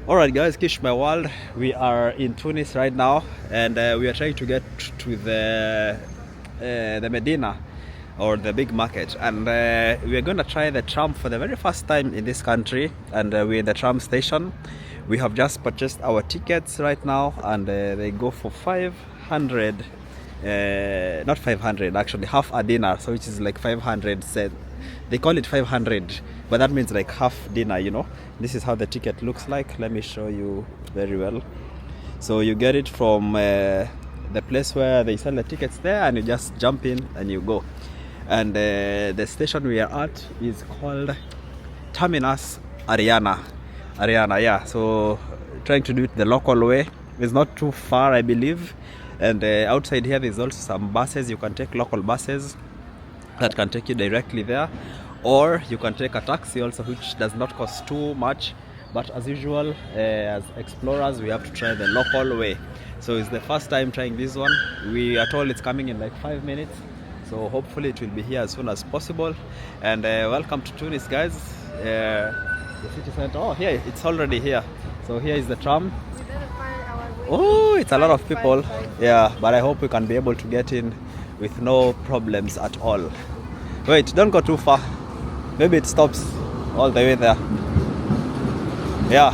Alright guys, Kish my world. We are in Tunis right now, and we are trying to get to the Medina, or the big market, and we are going to try the tram for the very first time in this country, and we're in the tram station. We have just purchased our tickets right now, and they go for 500, not 500 actually, half a dinner, so which is like 500 cents. They call it 500, but that means like half dinner, you know. This is how the ticket looks like. Let me show you very well. So you get it from the place where they sell the tickets there, and you just jump in and you go. And the station we are at is called Terminus Ariana, yeah. So trying to do it the local way. It's not too far, I believe. And outside here there's also some buses. You can take local buses that can take you directly there, or you can take a taxi also, which does not cost too much. But as usual, as explorers, we have to try the local way. So it's the first time trying this one. We are told it's coming in like 5 minutes, so hopefully it will be here as soon as possible. And welcome to Tunis, guys. The city center. Oh, here it's already here. So here is the tram. Oh, it's a lot of people. Yeah, but I hope we can be able to get in with no problems at all. Wait, don't go too far. Maybe it stops all the way there. Yeah,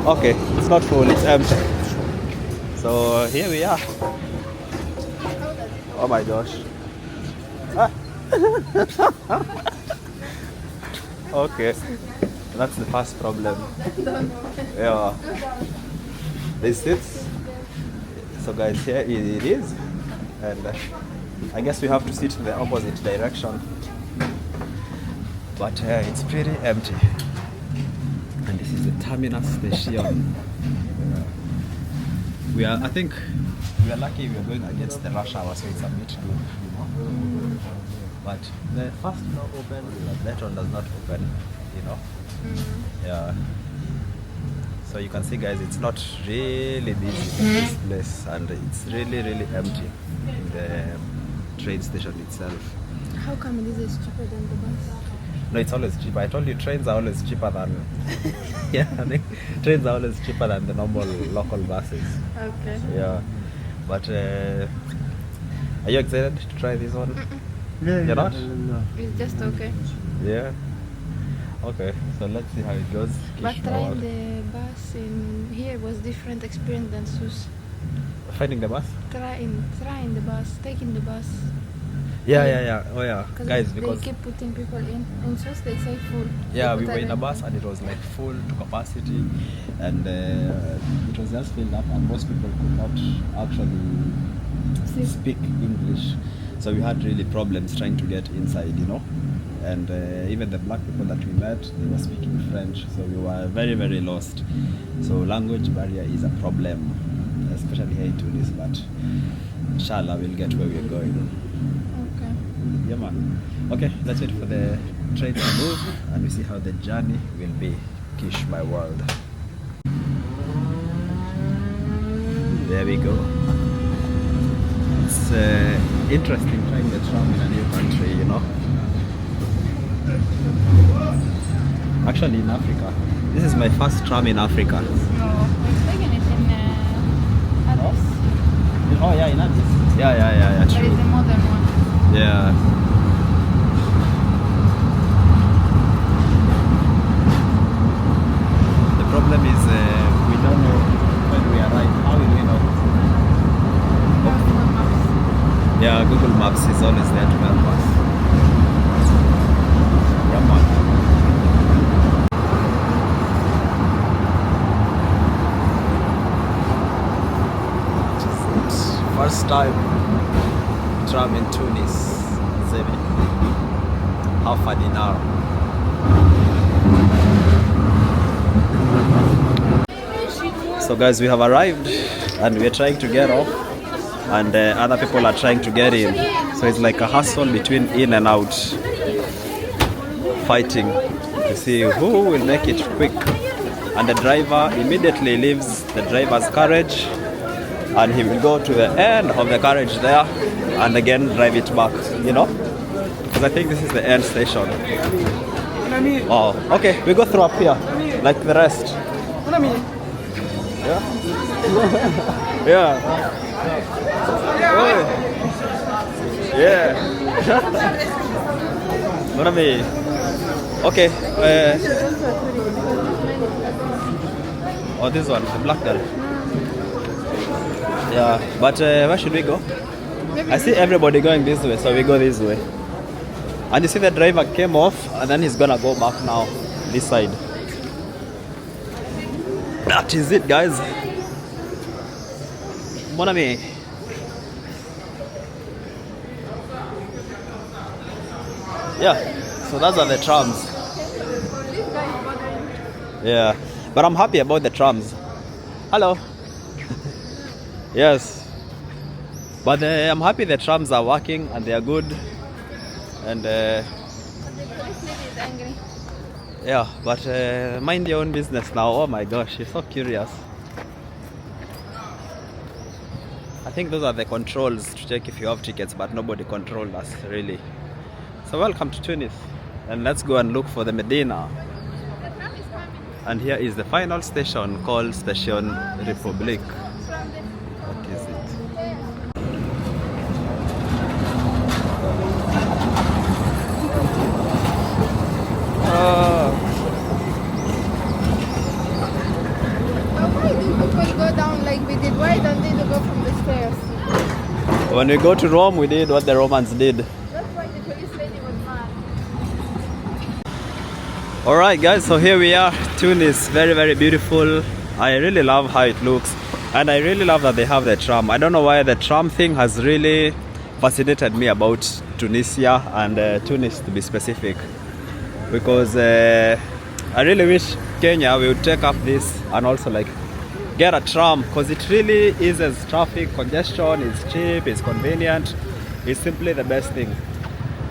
okay, it's not full, it's empty. So here we are. Oh my gosh. Ah. Okay, that's the first problem. Yeah, there's seats. So guys, here it is, and I guess we have to sit in the opposite direction, but it's pretty empty. And this is the terminus station. I think we are lucky we are going against the rush hour, so it's a bit good, you know. But the first door opens, but that one does not open, you know. Yeah. So you can see, guys, it's not really busy in this place, and it's really empty in the train station itself. How come this is cheaper than the bus? No, it's always cheaper. I told you, trains are always cheaper than yeah, I think trains are always cheaper than the normal local buses. Okay. Yeah, but are you excited to try this one? You're not? It's just okay. Yeah. Okay, so let's see how it goes. But trying the bus in here was different experience than Sus. Finding the bus? Trying the bus, taking the bus. Yeah. Oh yeah, guys, because they keep putting people in Sus, they say full. Yeah, we were in a bus and it was like full to capacity, and it was just filled up, and most people could not actually speak English, so we had really problems trying to get inside, you know. And even the black people that we met, they were speaking French, so we were very lost. So language barrier is a problem, especially here in Tunis, but inshallah we'll get where we're going. Okay. Yeah, man. Okay, let's wait for the train to move and we see how the journey will be. Kish my world. There we go. It's interesting trying the tram in a new country, you know. Actually, in Africa. This is my first tram in Africa. No, we've taken it in Addis. Oh yeah, in Addis. Yeah, true. There is a modern one. Yeah. The problem is we don't know when we arrive. How will we know? Google Maps. Yeah, Google Maps is always there to help us. Yeah, man. First time tram in Tunis, Zemi. Half a dinar. So guys, we have arrived and we are trying to get off, and other people are trying to get in. So it's like a hustle between in and out, fighting to see who will make it quick. And the driver immediately leaves the driver's carriage, and he will go to the end of the carriage there and again drive it back, you know, because I think this is the end station. Oh, okay, we go through up here like the rest. Yeah. Yeah. Oh. Yeah. Gonna be okay. Oh, this one, the black girl. Yeah, but where should we go? I see everybody going this way, so we go this way. And you see the driver came off, and then he's gonna go back now, this side. That is it, guys. Mon ami. Yeah, so those are the trams. Yeah, but I'm happy about the trams. Hello. Yes, but I'm happy the trams are working and they are good. And The police lady is angry. yeah, but mind your own business now. Oh my gosh, you're so curious. I think those are the controls to check if you have tickets, but nobody controlled us really. So welcome to Tunis, and let's go and look for the Medina. The tram is coming And here is the final station called Station Republic. from the... What is it? Why do people go down like we did? Why don't they go from the stairs? When we go to Rome, we did what the Romans did. That's why the police lady was mad. Alright guys, so here we are, Tunis, very very beautiful. I really love how it looks, and I really love that they have the tram. I don't know why the tram thing has really fascinated me about Tunisia and Tunis to be specific, because I really wish Kenya would take up this and also like get a tram, because it really eases traffic congestion, it's cheap, it's convenient, it's simply the best thing.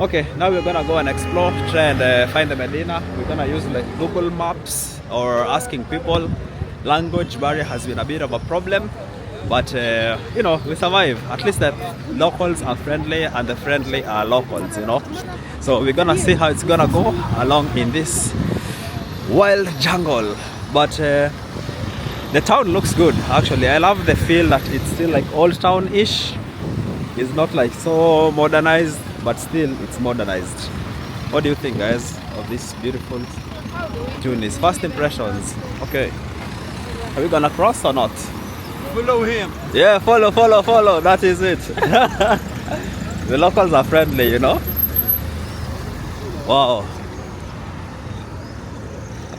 Okay, now we're gonna go and explore, try and find the Medina. We're gonna use like Google Maps or asking people. Language barrier has been a bit of a problem, but you know, we survive. At least the locals are friendly and the friendly are locals, you know. So we're gonna see how it's gonna go along in this wild jungle. But the town looks good actually. I love the feel that it's still like old town-ish. It's not like so modernized, but still it's modernized. What do you think, guys, of this beautiful Tunis? First impressions. Okay, are we gonna cross or not? Follow him. Yeah, follow. That is it. The locals are friendly, you know. Wow.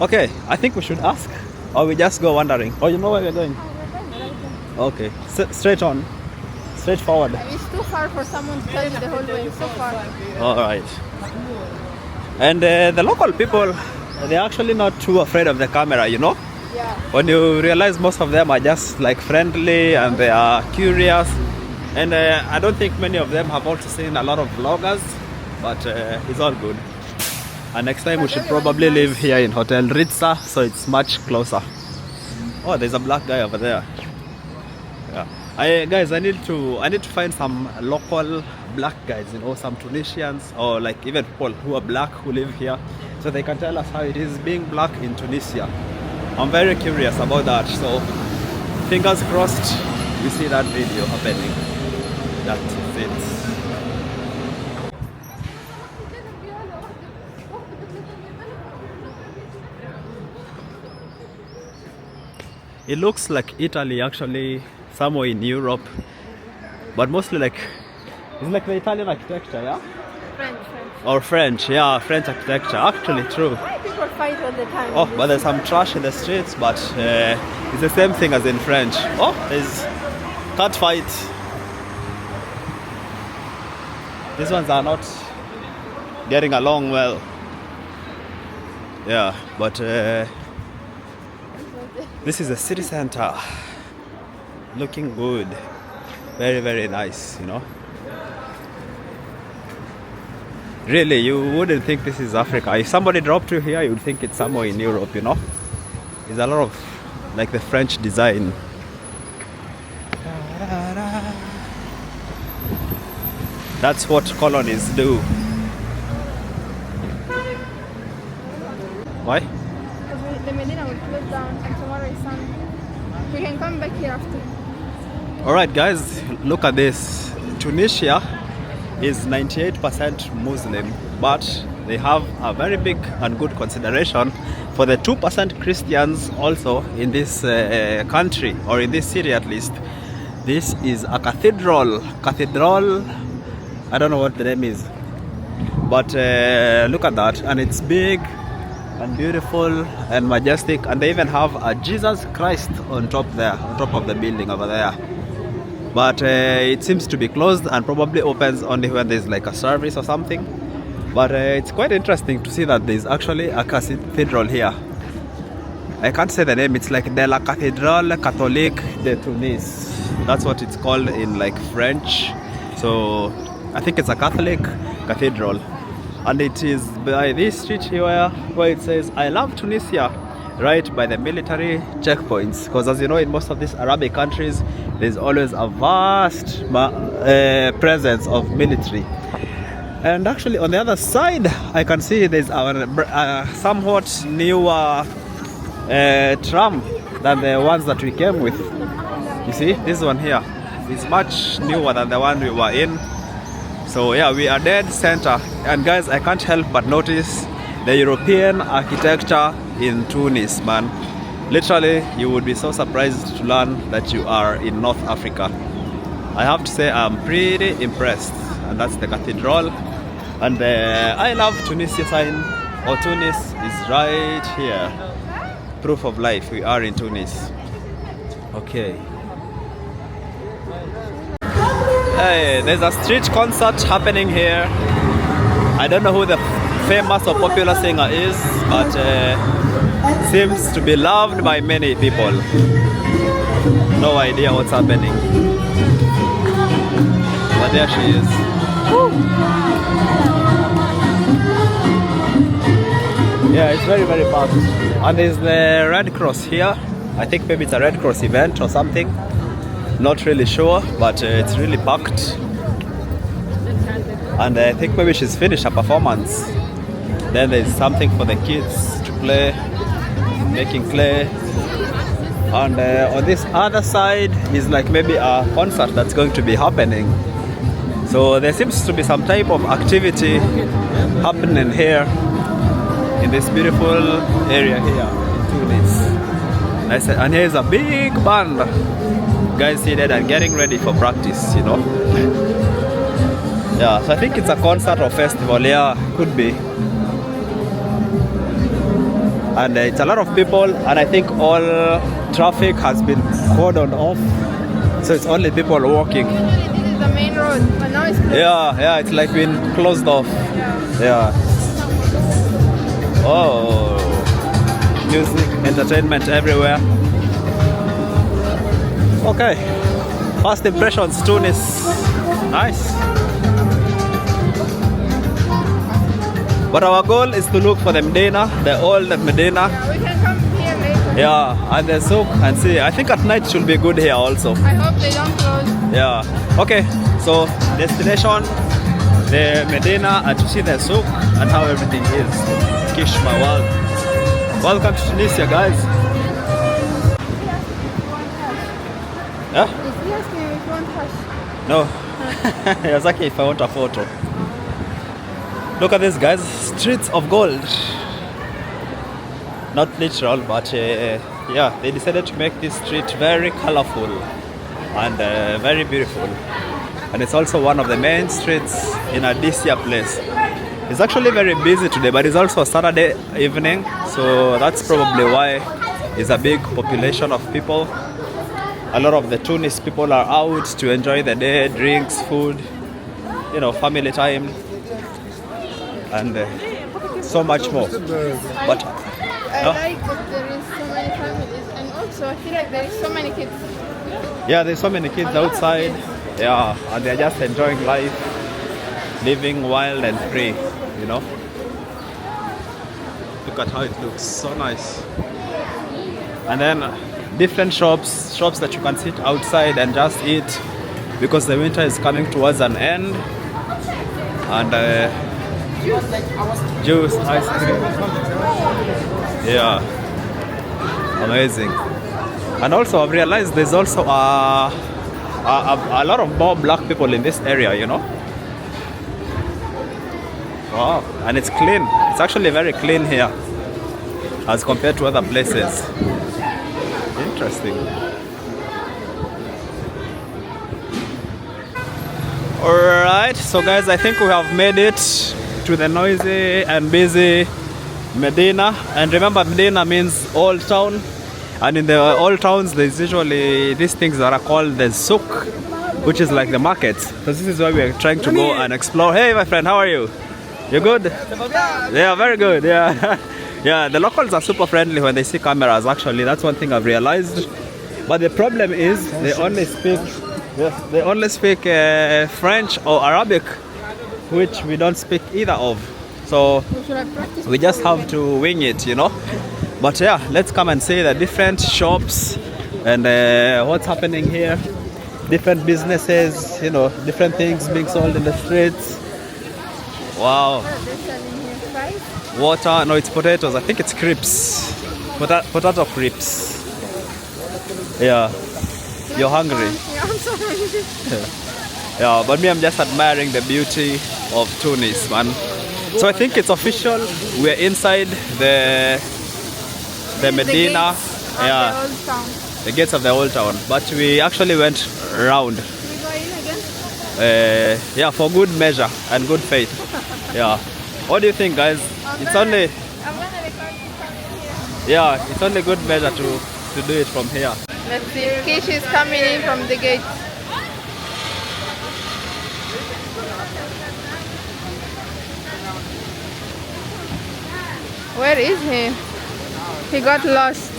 Okay, I think we should ask, or we just go wandering. Oh, you know where we're going? Okay, straight on, straight forward. It's too far for someone to tell me the whole way. It's so far. All right. And the local people, they're actually not too afraid of the camera, you know. Yeah. When you realize most of them are just like friendly and they are curious, and I don't think many of them have also seen a lot of vloggers, but it's all good. And next time we should probably live here in Hotel Ritza, so it's much closer. Oh, there's a black guy over there. Yeah. Guys, I need to find some local black guys, you know, some Tunisians or like even people who are black who live here, so they can tell us how it is being black in Tunisia. I'm very curious about that, so fingers crossed we see that video happening. That is it. It looks like Italy actually, somewhere in Europe, but mostly like, it's like the Italian architecture, yeah? French. Or French, yeah, French architecture, actually true. Why people fight all the time? Oh, but there's some trash in the streets, but it's the same thing as in French. Oh, there's cat fight. These ones are not getting along well. Yeah, but this is the city center. Looking good. Very, very nice, you know. Really, you wouldn't think this is Africa. If somebody dropped you here, you would think it's somewhere in Europe, you know. There's a lot of like the French design. That's what colonies do. Why? Because the Medina will close down and tomorrow is Sunday. We come back here after. Alright guys, look at this. Tunisia is 98% Muslim, but they have a very big and good consideration for the 2% Christians also in this country, or in this city at least. This is a cathedral. I don't know what the name is, but look at that, and it's big and beautiful and majestic, and they even have a Jesus Christ on top there, on top of the building over there. But it seems to be closed and probably opens only when there's like a service or something. But it's quite interesting to see that there's actually a cathedral here. I can't say the name. It's like de la Cathédrale Catholique de Tunis. That's what it's called in like French. So I think it's a Catholic cathedral, and it is by this street here where it says "I love Tunisia," right by the military checkpoints. Because as you know, in most of these Arabic countries, there's always a vast presence of military. And actually on the other side, I can see there's a somewhat newer tram than the ones that we came with. You see, this one here is much newer than the one we were in. So yeah, we are dead center. And guys, I can't help but notice the European architecture in Tunis, man. Literally, you would be so surprised to learn that you are in North Africa. I have to say I'm pretty impressed. And that's the cathedral. And the I love Tunisia sign, or Tunis, is right here. Proof of life, we are in Tunis. Okay. Hey, there's a street concert happening here. I don't know who the famous or popular singer is, but seems to be loved by many people. No idea what's happening. But there she is. Woo. Yeah, it's very, very packed. And there's the Red Cross here. I think maybe it's a Red Cross event or something. Not really sure, but it's really packed. And I think maybe she's finished her performance. Then there's something for the kids to play, making clay. And on this other side is like maybe a concert that's going to be happening. So there seems to be some type of activity happening here in this beautiful area here in Tunis. And here's a big band. Guys seated and getting ready for practice, you know. Yeah, so I think it's a concert or festival. Yeah, could be. And it's a lot of people, and I think all traffic has been cordoned off, so it's only people walking. This is the main road, but now it's closed. Yeah, it's like been closed off. Yeah. Oh, music, entertainment everywhere. Okay, first impressions, Tunis. Nice. But our goal is to look for the Medina, the old Medina. Yeah, we can come here later. Yeah, and the souk and see. I think at night should be good here also. I hope they don't close. Yeah. Okay, so destination, the Medina, and to see the souk and how everything is. Kishma world. Welcome to Tunisia, guys. Yeah? If you ask me if you want hash. No. He was asking if I want a photo. Look at this, guys. Streets of gold. Not literal, but yeah, they decided to make this street very colorful and very beautiful. And it's also one of the main streets in Adisia place. It's actually very busy today, but it's also a Saturday evening, so that's probably why there's a big population of people. A lot of the Tunis people are out to enjoy the day, drinks, food, you know, family time, and so much more. But I like that there is so many families, and also I feel like there is so many kids. yeah, there's so many kids outside. Yeah, and they're just enjoying life, living wild and free, you know. Look at how it looks, so nice. And then different shops that you can sit outside and just eat, because the winter is coming towards an end. And juice, ice cream. Yeah, amazing. And also I've realized there's also a lot of more black people in this area, you know. Wow, and it's clean. It's actually very clean here as compared to other places. Interesting. Alright, so guys, I think we have made it to the noisy and busy Medina. And remember, Medina means old town. And in the old towns, there's usually these things that are called the souk, which is like the markets. So this is where we're trying to go and explore. Hey, my friend, how are you? You good? Yeah, very good. Yeah, yeah. The locals are super friendly when they see cameras. Actually, that's one thing I've realized. But the problem is they only speak French or Arabic, which we don't speak either of. So we just have to wing it, you know. But yeah, let's come and see the different shops and what's happening here. Different businesses, you know, different things being sold in the streets. Wow. They're selling here fries. Water, no, it's potatoes. I think it's crepes. Potato crepes. Yeah. You're hungry. Yeah, I'm so hungry. Yeah, but me, I'm just admiring the beauty of Tunis, man. So I think it's official. We're inside the Medina. Yeah. The old town. The gates of the old town. But we actually went around. We go in again? Yeah, for good measure and good faith. Yeah. What do you think, guys? It's only, I'm gonna record you coming here. yeah, it's only good measure to do it from here. Let's see. Kish is coming in from the gate. Where is he? He got lost.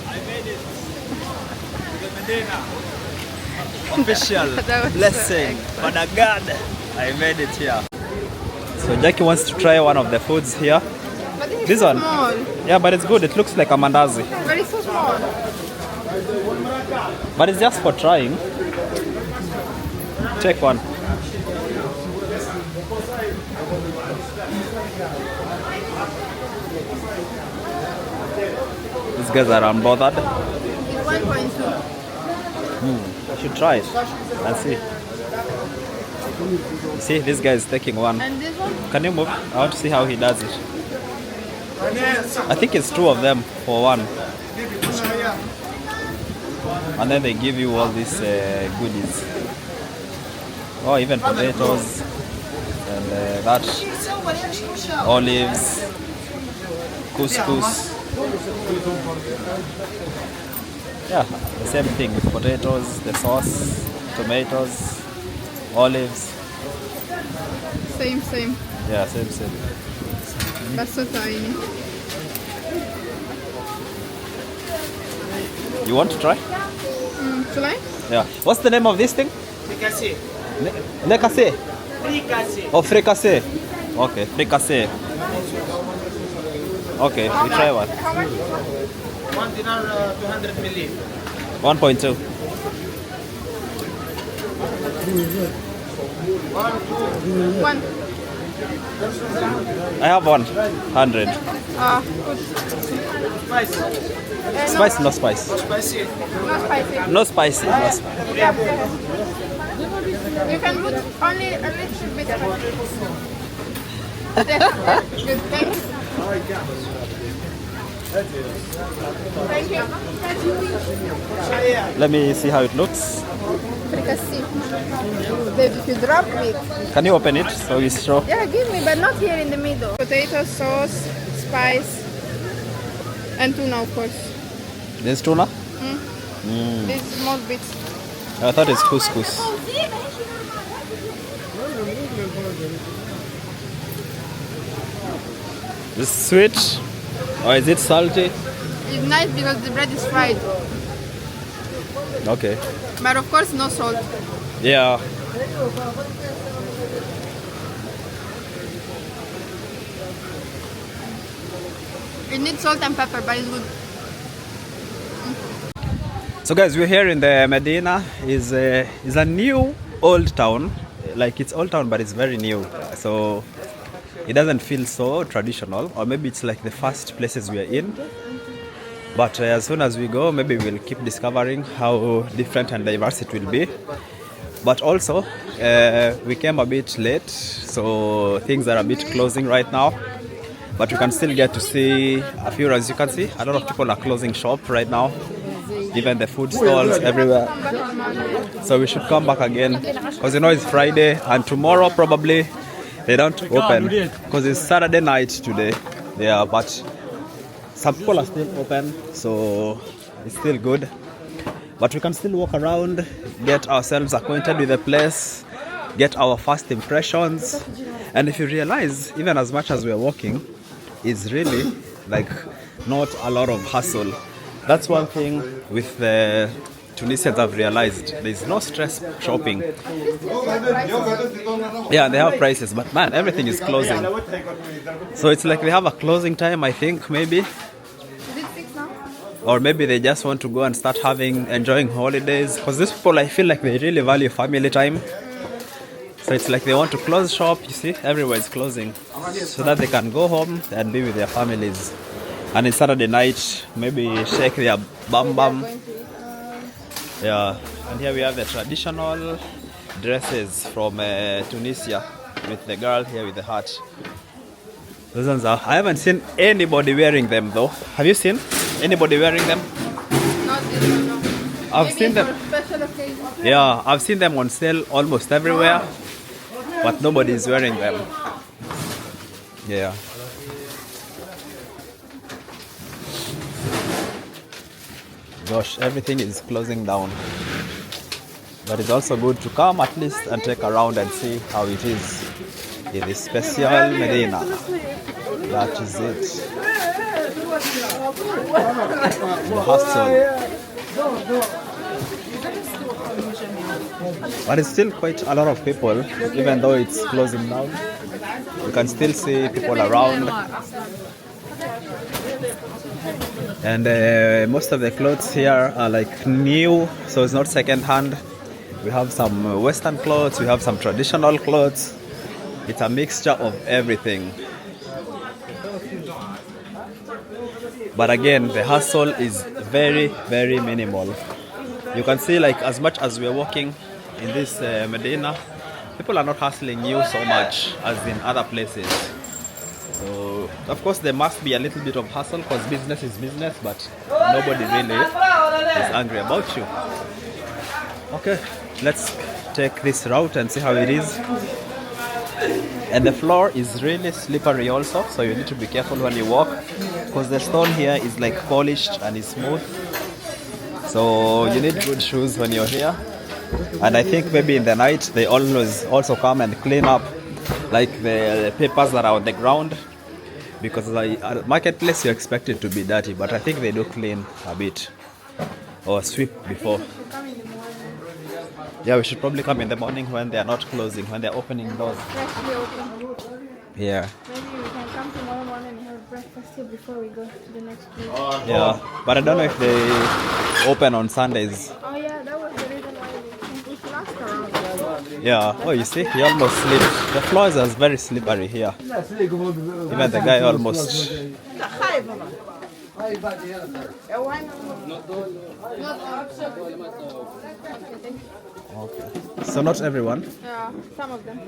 I made it to the Medina. Official That was so blessing. Father God, I made it here. So Jackie wants to try one of the foods here. But this is This so one? small. Yeah, but it's good. It looks like a mandazi. But it's so small. But it's just for trying. Take one. These guys are unbothered. It's 1.2. I should try it and see. See, this guy is taking one. And this one? Can you move? I want to see how he does it. I think it's two of them for one. And then they give you all these goodies. Oh, even potatoes and that olives, couscous. Yeah, the same thing with potatoes, the sauce, tomatoes, olives. Same. Yeah, same. That's so tiny. You want to try? Shall I? Yeah. What's the name of this thing? Fricassé. Le cassé. Fricassé. Oh, fricassé. Okay, fricassé. Okay, we try one. How much is one? 1 dinar, 200 milli. 1.2. One. I have 100. Good. Spice. Spice, no spice. Spicy. No spicy. No spicy. No spicy. Yeah. You can put only a little bit. Good, thanks. Thank you. Let me see how it looks. Fricassee. If you drop it. Can you open it so we show? Yeah, give me, but not here in the middle. Potato sauce, spice, and tuna, of course. This tuna? These small bits. I thought it's couscous. Is it sweet or is it salty? It's nice because the bread is fried. Okay. But of course, no salt. Yeah. It needs salt and pepper, but it's good. So guys, we're here in the Medina. Is a new old town. Like it's old town, but it's very new. So it doesn't feel so traditional, or maybe it's like the first places we are in. But as soon as we go, maybe we'll keep discovering how different and diverse it will be. But also, we came a bit late, so things are a bit closing right now. But we can still get to see a few. As you can see, a lot of people are closing shop right now. Even the food stalls everywhere. So we should come back again, because you know it's Friday, and tomorrow probably they don't open because it's Saturday night today. Yeah, but some people are still open, so it's still good. But we can still walk around, get ourselves acquainted with the place, get our first impressions. And if you realize, even as much as we're walking, it's really like not a lot of hustle. That's one thing with the Tunisians I've realized. There's no stress shopping. Yeah, they have prices, but man, everything is closing. So it's like they have a closing time, I think, maybe. Is it 6 now? Or maybe they just want to go and start enjoying holidays. Because these people, I feel like they really value family time. So it's like they want to close shop, you see, everywhere is closing. So that they can go home and be with their families. And it's Saturday night, maybe shake their bum bum. Yeah, and here we have the traditional dresses from Tunisia, with the girl here with the hat. Those ones are, I haven't seen anybody wearing them though. Have you seen anybody wearing them? Not this one, no. I've Maybe seen them. for special occasions. Yeah, I've seen them on sale almost everywhere, but nobody is wearing them. Yeah. Gosh, everything is closing down. But it's also good to come at least and take a round and see how it is in this special Medina. That is it. The hustle. But it's still quite a lot of people, even though it's closing down. You can still see people around. And most of the clothes here are like new, so it's not second hand. We have some Western clothes, we have some traditional clothes. It's a mixture of everything. But again, the hustle is very, very minimal. You can see, like, as much as we're walking in this Medina, people are not hustling you so much as in other places. So, of course, there must be a little bit of hustle because business is business, but nobody really is angry about you. Okay, let's take this route and see how it is. And the floor is really slippery also, so you need to be careful when you walk because the stone here is like polished and is smooth. So you need good shoes when you're here. And I think maybe in the night they always also come and clean up like the papers that are on the ground, because at marketplace you expect it to be dirty, but I think they do clean a bit or sweep before. Yeah, we should probably come in the morning when they are not closing, when they are opening doors. Freshly open. Yeah. Maybe we can come tomorrow morning and have breakfast here before we go to the next place. Yeah, but I don't know if they open on Sundays. Oh yeah, that was the reason why we should ask around. Yeah, oh, you see, he almost slipped. The floors are very slippery here. Even the guy almost. Okay. So not everyone. Yeah, some of them.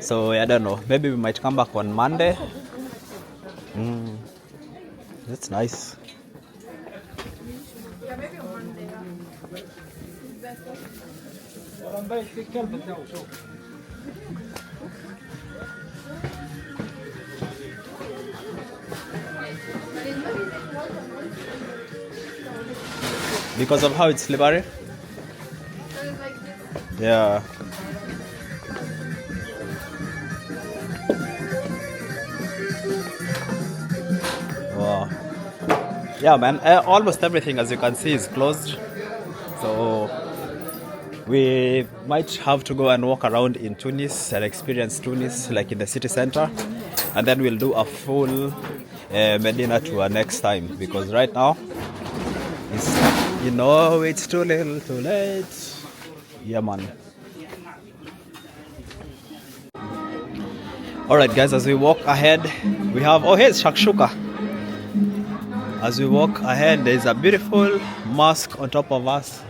So I don't know. Maybe we might come back on Monday. That's nice. Yeah, maybe on Monday. Because of how it's slippery? Yeah. Wow. Yeah, man. Almost everything, as you can see, is closed. So we might have to go and walk around in Tunis and experience Tunis, like in the city center, and then we'll do a full Medina tour next time, because right now You know it's too little, too late. Yeah, man. Alright guys, as we walk ahead, we have, oh here's Shakshuka. As we walk ahead, there's a beautiful mosque on top of us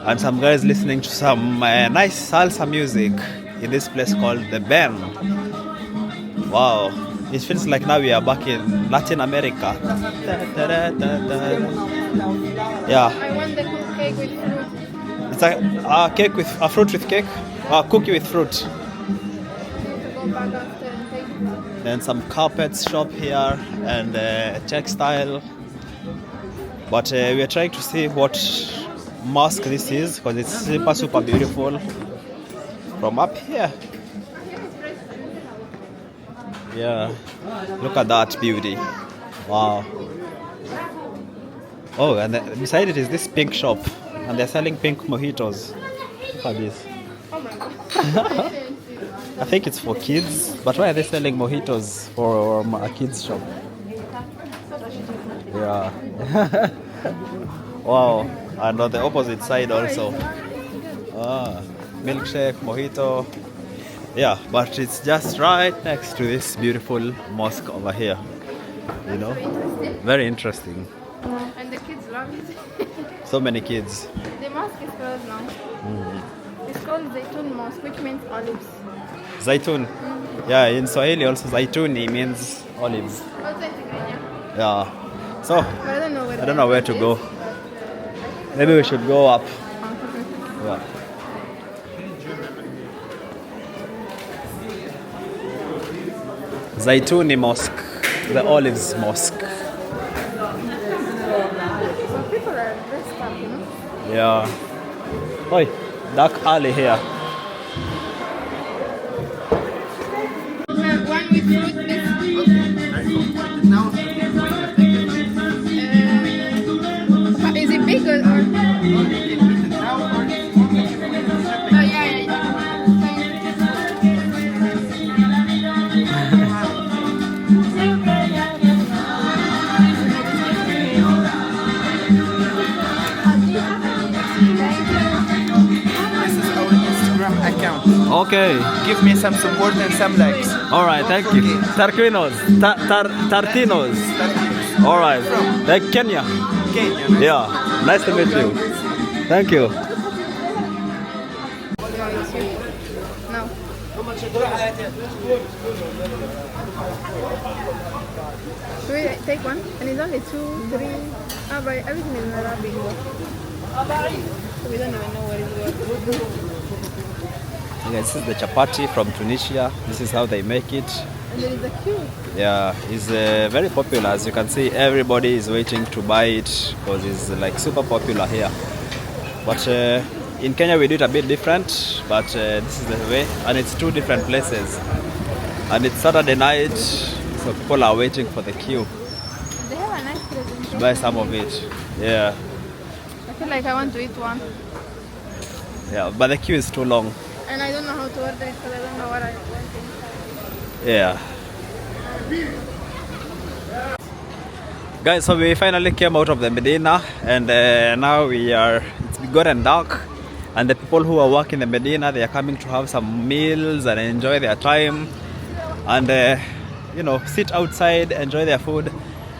and some guys listening to some nice salsa music in this place called the Ben. Wow, it feels like now we are back in Latin America. Yeah. I want the cake with fruit. It's a cake with a fruit with cake, a cookie with fruit. To go back after and take. Then some carpets shop here and textile. But we are trying to see what mosque this is because it's super beautiful from up here. Yeah, look at that beauty. Wow. Oh, and beside it is this pink shop and they're selling pink mojitos. Look at this. Oh my god. I think it's for kids, but why are they selling mojitos for a kids shop? Yeah. Wow. And on the opposite side also. Milkshake, mojito. Yeah, but it's just right next to this beautiful mosque over here. You know? Very interesting. And the kids love it. So many kids. The mosque is closed now. It's called Zaytun Mosque, which means olives. Zaitun. Yeah, in Swahili also Zaituni means olives. Also in Tigrinya. Yeah. So, But I I don't know where to go. Maybe we should go up. Yeah. Zaituni Mosque, the Olives Mosque. So people are dressed up, you know? Yeah. Oi, dark alley here. One with fruit is it big or? Oh yeah. This is our Instagram account. Okay. Give me some support and some likes. All right. Thank you. Tarquinos. Tartinos. All right. Like Kenya. Kenya. Yeah. Nice to meet you. Thank you. No. Should we take one? And it's only 2, 3. Ah, but everything is in Arabic. So we don't even know what it was. Okay, this is the chapati from Tunisia. This is how they make it. And there is a queue. Yeah, it's very popular. As you can see, everybody is waiting to buy it because it's like super popular here. But in Kenya we do it a bit different, but this is the way, and it's 2 different places. And it's Saturday night, so people are waiting for the queue They have a nice to presentation. buy some of it. Yeah, I feel like I want to eat one. yeah, but the queue is too long. And I don't know how to order it because I don't know what I want. Yeah. Guys, so we finally came out of the Medina and now it's gotten dark and the people who are working in the Medina, they are coming to have some meals and enjoy their time and you know, sit outside, enjoy their food.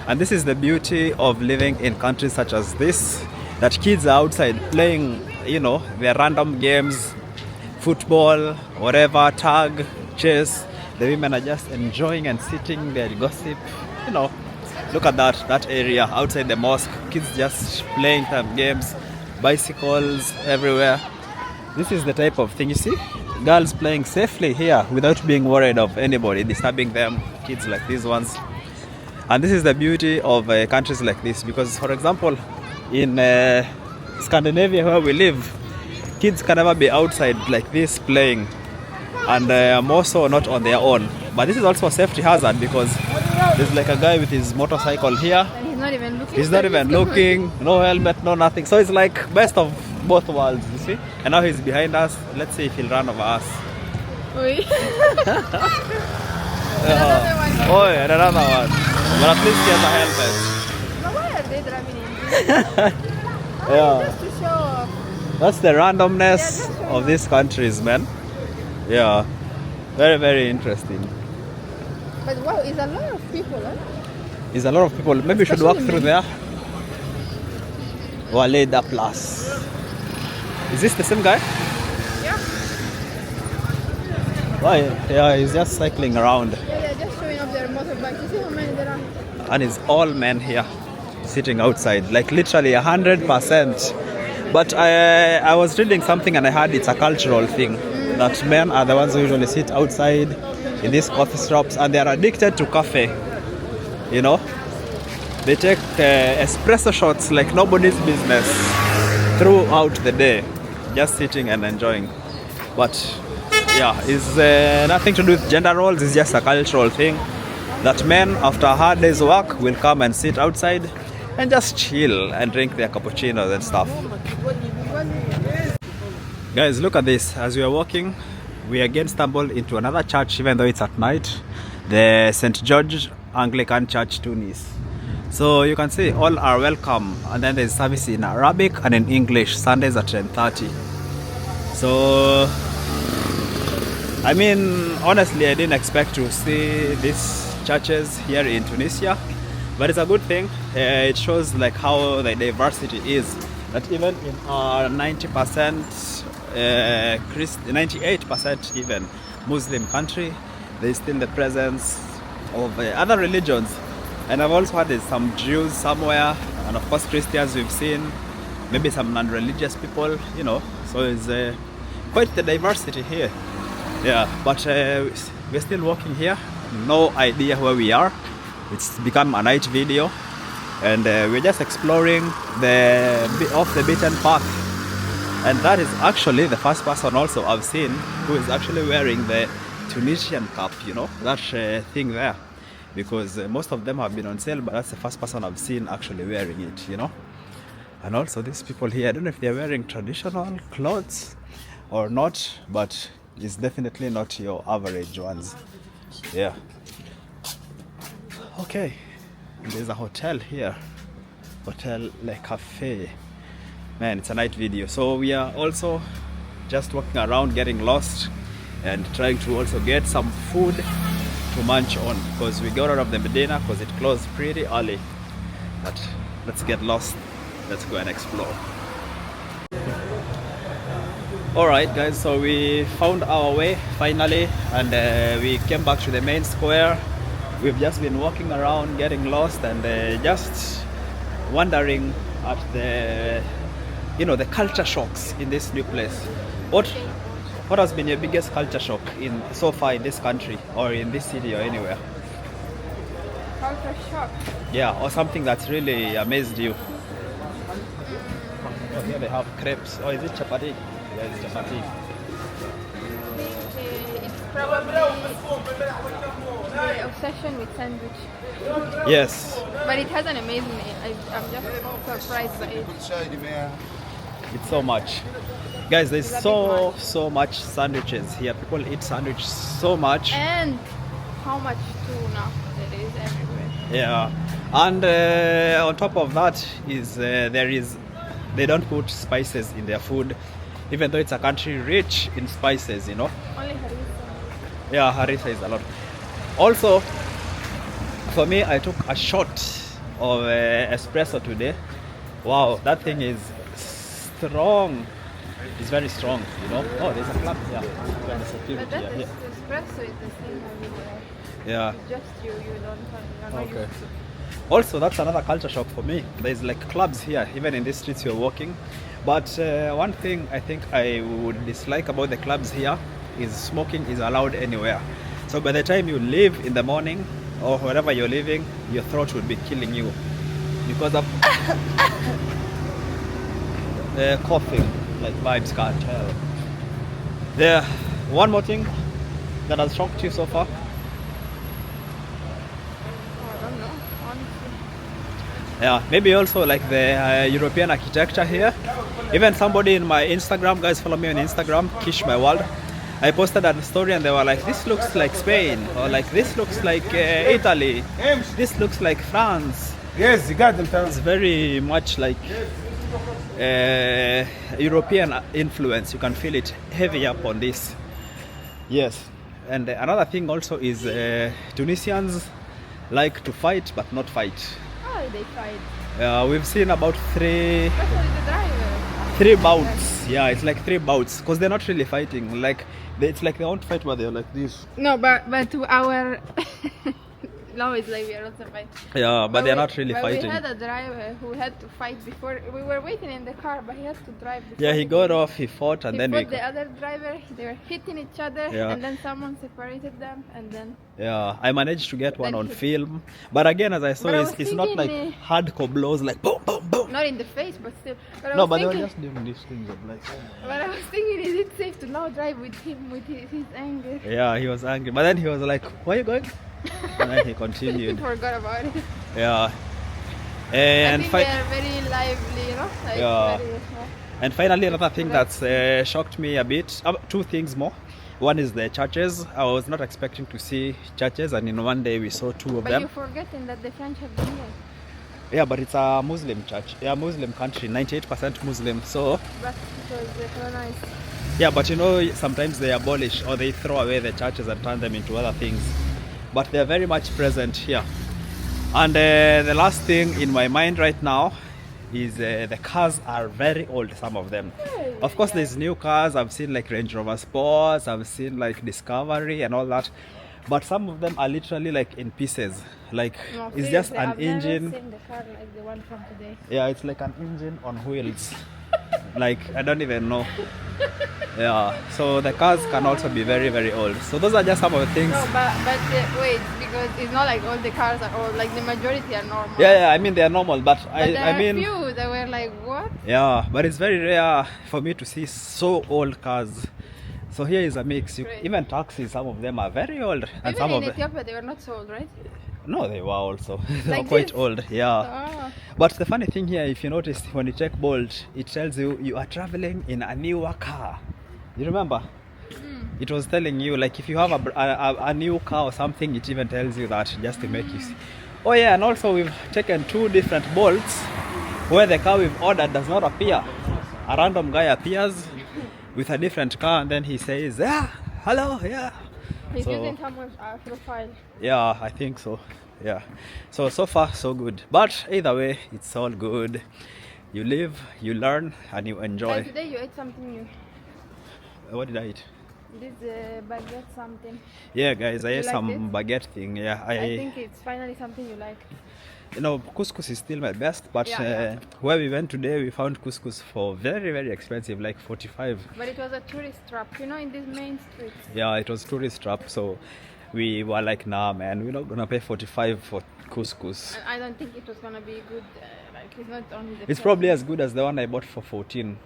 And this is the beauty of living in countries such as this, that kids are outside playing, you know, their random games, football, whatever, tag, chess. The women are just enjoying and sitting there, gossip, you know. Look at that area outside the mosque. Kids just playing some games, bicycles everywhere. This is the type of thing you see. Girls playing safely here without being worried of anybody disturbing them. Kids like these ones. And this is the beauty of countries like this, because for example, in Scandinavia where we live, kids can never be outside like this playing, and more so not on their own. But this is also a safety hazard because there's like a guy with his motorcycle here. And he's not even looking. He's not even looking, no helmet, no nothing. So it's like best of both worlds, you see. And now he's behind us. Let's see if he'll run over us. Oui. Oh, yeah, another one. But at least he has a helmet. But why are they driving in? Yeah. Just to show off. That's the randomness of these countries, man. Yeah. Very, very interesting. But wow, it's a lot of people, huh? There's a lot of people. Maybe we should walk Especially through men. there. Waleda Plus. Is this the same guy? Yeah. Why? Yeah, he's just cycling around. Yeah, they're just showing off their motorbikes. You see how many there are? And it's all men here sitting outside, like literally 100%. But I was reading something and I heard it's a cultural thing that men are the ones who usually sit outside in these coffee shops and they are addicted to coffee. You know, they take espresso shots like nobody's business throughout the day, just sitting and enjoying. But yeah, it's nothing to do with gender roles. It's just a cultural thing that men after a hard day's work will come and sit outside and just chill and drink their cappuccinos and stuff. Guys, look at this. As we are walking, we again stumbled into another church, even though it's at night, the St. George Anglican Church, Tunis. So you can see all are welcome, and then there's service in Arabic and in English, Sundays at 10:30. So I mean, honestly, I didn't expect to see these churches here in Tunisia, but it's a good thing. It shows like how the diversity is, that even in our 90%, 98% even Muslim country, there's still the presence of other religions. And I've also heard there's some Jews somewhere, and of course Christians we've seen, maybe some non-religious people, you know, so it's quite the diversity here. Yeah, but we're still walking here, no idea where we are. It's become a night video, and we're just exploring the off the beaten path. And that is actually the first person also I've seen who is actually wearing the Tunisian cap, you know, that thing there, because most of them have been on sale, but that's the first person I've seen actually wearing it, you know. And also these people here, I don't know if they're wearing traditional clothes or not, but it's definitely not your average ones. Yeah. Okay, there's a hotel here, Hotel Le Cafe. Man, it's a night video. So we are also just walking around, getting lost, and trying to also get some food to munch on, because we got out of the Medina because it closed pretty early. But let's get lost, let's go and explore. Alright guys, so we found our way finally, and we came back to the main square. We've just been walking around, getting lost, and just wondering at the, you know, the culture shocks in this new place. What has been your biggest culture shock in so far in this country, or in this city, or anywhere? Culture shock. Yeah, or something that's really amazed you. Oh, here they have crepes. Or is it chapati? Yeah, it's chapati. It's probably the obsession with sandwich. Yes. But it hasn't amazed me. I'm just surprised by it. It's so much. Guys, there's so much sandwiches here. People eat sandwich so much. And how much tuna there is everywhere. Yeah. And on top of that is they don't put spices in their food, even though it's a country rich in spices, you know. Only harissa. Yeah, harissa is a lot. Also, for me, I took a shot of espresso today. Wow, that thing is strong. It's very strong, you know. Oh, there's a club here. And the security But that here. espresso is the same everywhere. Yeah. It's just you don't you're not Okay. used to. Also, that's another culture shock for me. There's like clubs here, even in these streets you're walking. But one thing I think I would dislike about the clubs here is smoking is allowed anywhere. So by the time you leave in the morning or wherever you're living, your throat would be killing you because of coughing, like vibes can't tell. There, one more thing that has shocked you so far. Oh, I don't know, honestly. Yeah, maybe also like the European architecture here. Even somebody in my Instagram, guys follow me on Instagram, Kish My World. I posted a story and they were like, this looks like Spain, or like this looks like Italy, this looks like France. Yes, you got them. It's very much like European influence. You can feel it heavy up on this. Yes, and another thing also is Tunisians like to fight but not fight. How do they fight? We've seen about three Especially the driver. bouts. Yeah, it's like 3 bouts because they're not really fighting. Like it's like they won't fight, but they're like this. No, but to our now it's like we are also fighting. Yeah, but they're not really fighting. We had a driver who had to fight before. We were waiting in the car, but he had to drive. Yeah, he got off, he fought, and he then fought the other driver. They were hitting each other, Yeah. and then someone separated them, and then. Yeah, I managed to get one Then on he- film. But again, as I saw, But I was it's not like thinking, hardcore blows like boom, boom, boom. Not in the face, but still. But I No, was but they were thinking, just doing these things of like. But I was thinking, is it safe to now drive with him with his anger? Yeah, he was angry. But then he was like, "Where are you going?" And then he He continued. forgot about it. Yeah. I And think they are very lively, you know? Like Yeah. very, And finally, another thing that's shocked me a bit, 2 things more. One is the churches. I was not expecting to see churches, and in one day we saw 2 of But them. you're forgetting that the French have been here. Yeah, but it's a Muslim church. Yeah, Muslim country, 98% Muslim. So, But it was colonized. yeah, but you know, sometimes they abolish or they throw away the churches and turn them into other things. But they're very much present here. And the last thing in my mind right now is the cars are very old, some of them. Of course, there's new cars. I've seen like Range Rover Sports, I've seen like Discovery and all that. But some of them are literally like in pieces. Like No, it's just seriously, an I've engine. Never seen the car like the one from today. Yeah, it's like an engine on wheels. Like I don't even know. Yeah, so the cars can also be very, very old. So those are just some of the things. No, but wait, because it's not like all the cars are old. Like the majority are normal. Yeah, I mean they're normal, but But there I are mean, few that were like, what? yeah, but it's very rare for me to see so old cars. So here is a mix. Great. Even taxis, some of them are very old, and Even some in of them. Ethiopia, they were not so old, right? No, they were also. They Like were quite this? old. Yeah. Ah. But the funny thing here, if you notice, when you check Bolt, it tells you you are traveling in a newer car. You remember? It was telling you, like, if you have a new car or something, it even tells you that just to make you see. Oh yeah, and also we've taken 2 different Bolts where the car we've ordered does not appear. A random guy appears with a different car, and then he says, "Yeah, hello, yeah." He's So- using someone's profile. Yeah, I think so. Yeah. So far so good. But either way, it's all good. You live, you learn, and you enjoy. And today you ate something new. What did I eat? This baguette something. Yeah, guys, I ate like some this? baguette thing. Yeah, I think it's finally something you like. you know, couscous is still my best, but Yeah. where we went today, we found couscous for very, very expensive, like 45. But it was a tourist trap, you know, in these main streets. Yeah, it was tourist trap, so we were like, nah, man, we're not gonna pay 45 for couscous. And I don't think it was gonna be good. Like it's not only the. It's price. probably as good as the one I bought for 14.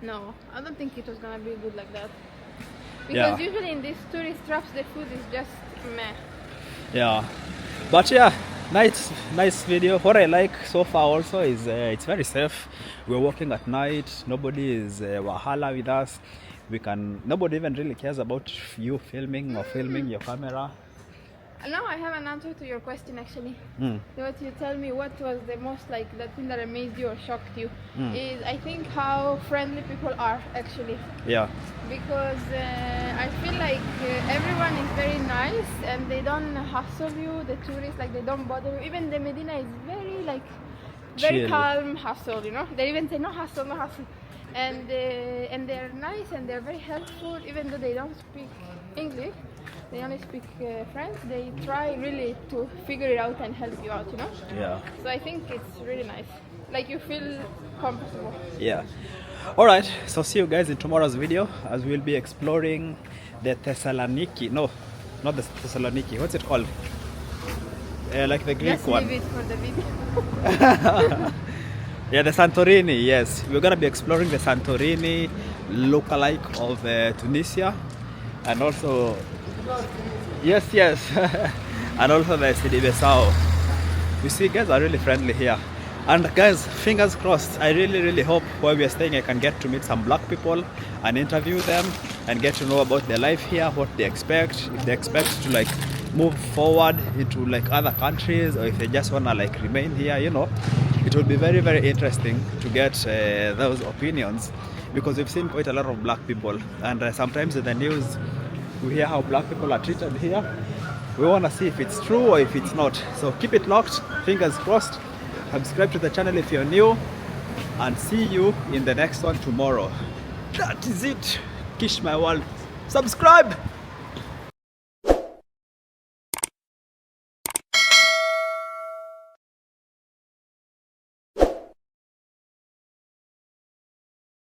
No, I don't think it was gonna be good like that. Yeah. Because usually in these tourist traps, the food is just meh. Yeah, but yeah, nice video. What I like so far also is it's very safe. We're walking at night. Nobody is wahala with us. Nobody even really cares about you filming or filming your camera. And now I have an answer to your question actually. Mm. What you tell me, what was the most like the thing that amazed you or shocked you, Mm. is I think how friendly people are actually. Yeah, Because I feel like everyone is very nice and they don't hustle you, the tourists, like they don't bother you. Even the Medina is very like very Chill. calm hustle, you know. They even say no hustle, no hustle. And they're nice and they're very helpful, even though they don't speak English. They only speak French. They try really to figure it out and help you out, you know. yeah, So I think it's really nice. Like you feel comfortable. yeah. All right, so see you guys in tomorrow's video as we'll be exploring the Thessaloniki. No, not the Thessaloniki. What's it called? Like the Greek Just one. leave it for the video. Yeah, the Santorini, yes. We're going to be exploring the Santorini lookalike of Tunisia, and also, yes, and also the Sidibesao. You see, guys are really friendly here. And guys, fingers crossed, I really hope where we are staying I can get to meet some black people and interview them and get to know about their life here, what they expect, if they expect to like move forward into like other countries, or if they just want to like remain here, you know. it will be very, very interesting to get those opinions, because we've seen quite a lot of black people, and sometimes in the news we hear how black people are treated here. We want to see if it's true or if it's not. So keep it locked, fingers crossed. Subscribe to the channel if you're new, and see you in the next one tomorrow. That is it. Kish my world. Subscribe.